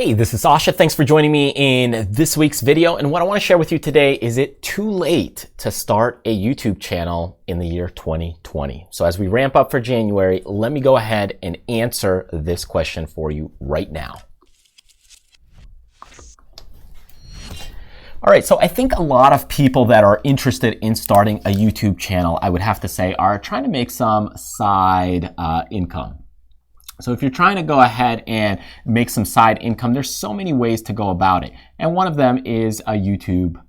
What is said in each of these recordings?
Hey, this is Sasha. Thanks for joining me in this week's video. And what I want to share with you today is it too late to start a YouTube channel in the year 2020? So as we ramp up for January, let me go ahead and answer this question for you right now. All right, so I think a lot of people that are interested in starting a YouTube channel, I would have to say, are trying to make some side income. So if you're trying to go ahead and make some side income, there's so many ways to go about it. And one of them is a YouTube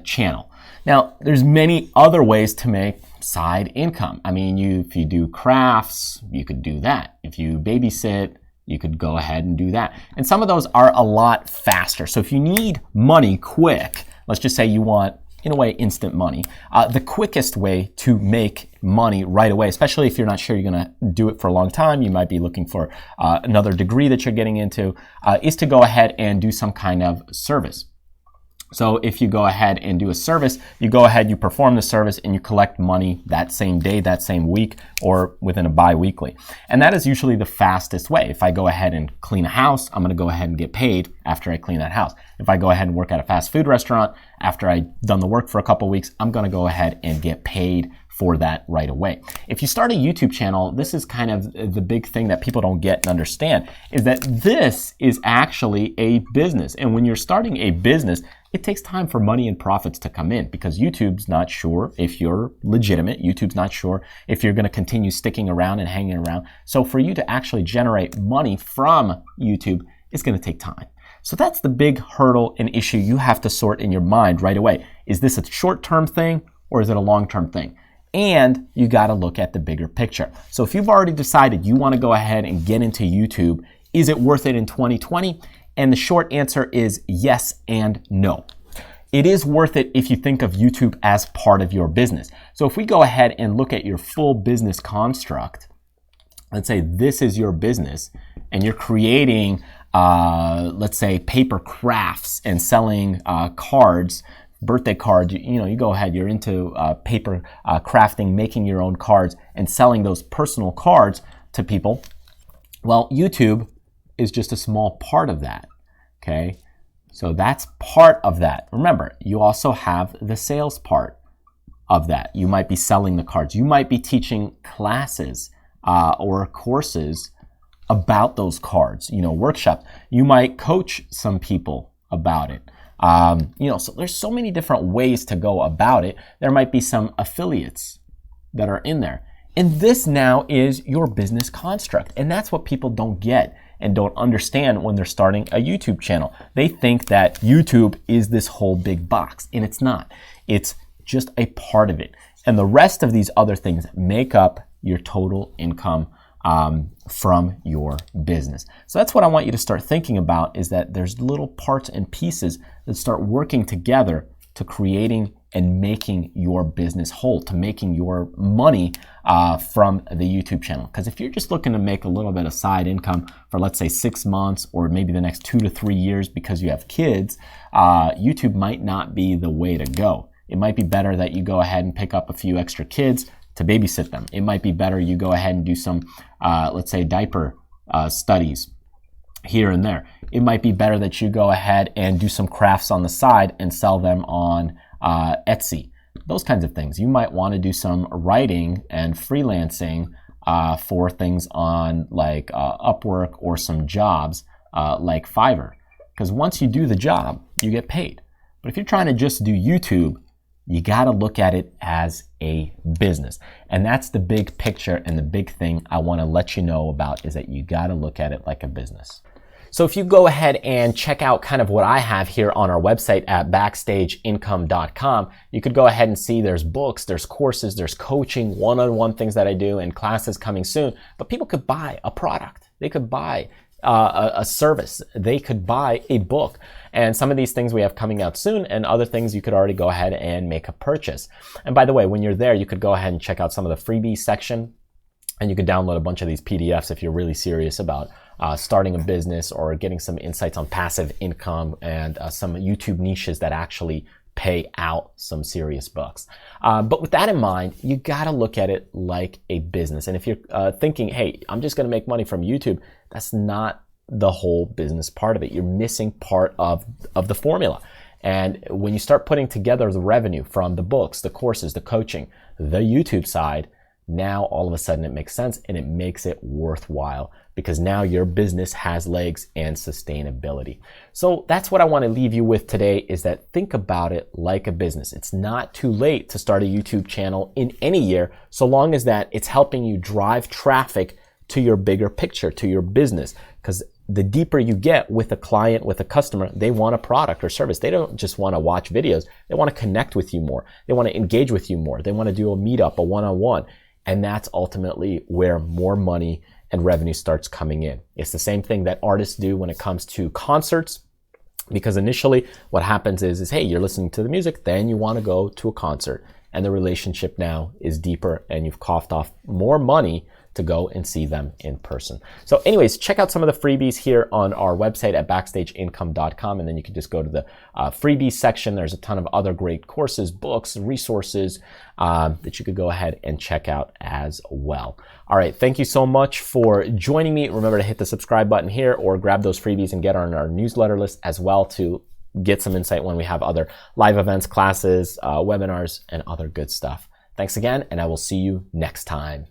channel. Now, there's many other ways to make side income. I mean, if you do crafts, you could do that. If you babysit, you could go ahead and do that. And some of those are a lot faster. So if you need money quick, let's just say you want, in a way, instant money. The quickest way to make money right away, especially if you're not sure you're gonna do it for a long time, you might be looking for another degree that you're getting into, is to go ahead and do some kind of service. So if you go ahead and do a service, you go ahead, you perform the service, and you collect money that same day, that same week, or within a bi-weekly. And that is usually the fastest way. If I go ahead and clean a house, I'm gonna go ahead and get paid after I clean that house. If I go ahead and work at a fast food restaurant, after I've done the work for a couple weeks, I'm gonna go ahead and get paid for that right away. If you start a YouTube channel, this is kind of the big thing that people don't get and understand, is that this is actually a business. And when you're starting a business, it takes time for money and profits to come in because YouTube's not sure if you're legitimate. YouTube's not sure if you're gonna continue sticking around and hanging around. So for you to actually generate money from YouTube, it's gonna take time. So that's the big hurdle and issue you have to sort in your mind right away. Is this a short-term thing or is it a long-term thing? And you gotta look at the bigger picture. So if you've already decided you wanna go ahead and get into YouTube, is it worth it in 2020? And the short answer is yes and no. It is worth it if you think of YouTube as part of your business. So if we go ahead and look at your full business construct, let's say this is your business and you're creating, let's say, paper crafts and selling cards, birthday cards, you go ahead, you're into paper crafting, making your own cards and selling those personal cards to people. Well, YouTube is just a small part of that, okay? So that's part of that. Remember, you also have the sales part of that. You might be selling the cards. You might be teaching classes or courses about those cards, workshops. You might coach some people about it. So there's so many different ways to go about it. There might be some affiliates that are in there. And this now is your business construct. And that's what people don't get and don't understand when they're starting a YouTube channel. They think that YouTube is this whole big box, and it's not. It's just a part of it. And the rest of these other things make up your total income from your business. So that's what I want you to start thinking about, is that there's little parts and pieces that start working together to creating and making your business whole, to making your money from the YouTube channel. Because if you're just looking to make a little bit of side income for, let's say, 6 months or maybe the next 2 to 3 years because you have kids, YouTube might not be the way to go. It might be better that you go ahead and pick up a few extra kids to babysit them. It might be better you go ahead and do some, let's say, diaper studies here and there. It might be better that you go ahead and do some crafts on the side and sell them on Etsy. Those kinds of things. You might want to do some writing and freelancing for things on like Upwork or some jobs like Fiverr. Because once you do the job, you get paid. But if you're trying to just do YouTube, you got to look at it as a business. And that's the big picture and the big thing I want to let you know about, is that you got to look at it like a business. So if you go ahead and check out kind of what I have here on our website at backstageincome.com, you could go ahead and see there's books, there's courses, there's coaching, one-on-one things that I do, and classes coming soon. But people could buy a product. They could buy a service. They could buy a book. And some of these things we have coming out soon, and other things you could already go ahead and make a purchase. And by the way, when you're there, you could go ahead and check out some of the freebie section, and you could download a bunch of these PDFs if you're really serious about starting a business or getting some insights on passive income and some YouTube niches that actually pay out some serious bucks. But with that in mind, you gotta look at it like a business. And if you're thinking, hey, I'm just gonna make money from YouTube, that's not the whole business part of it. You're missing part of the formula. And when you start putting together the revenue from the books, the courses, the coaching, the YouTube side, now all of a sudden it makes sense and it makes it worthwhile, because now your business has legs and sustainability. So that's what I want to leave you with today, is that think about it like a business. It's not too late to start a YouTube channel in any year, so long as that it's helping you drive traffic to your bigger picture, to your business. Because the deeper you get with a client, with a customer, they want a product or service. They don't just want to watch videos. They want to connect with you more. They want to engage with you more. They want to do a meetup, a one-on-one. And that's ultimately where more money and revenue starts coming in. It's the same thing that artists do when it comes to concerts, because initially what happens is hey, you're listening to the music, then you want to go to a concert, and the relationship now is deeper and you've coughed off more money to go and see them in person. So anyways, check out some of the freebies here on our website at backstageincome.com, and then you can just go to the freebies section. There's a ton of other great courses, books, resources that you could go ahead and check out as well. All right, thank you so much for joining me. Remember to hit the subscribe button here, or grab those freebies and get on our newsletter list as well to get some insight when we have other live events, classes, webinars, and other good stuff. Thanks again, and I will see you next time.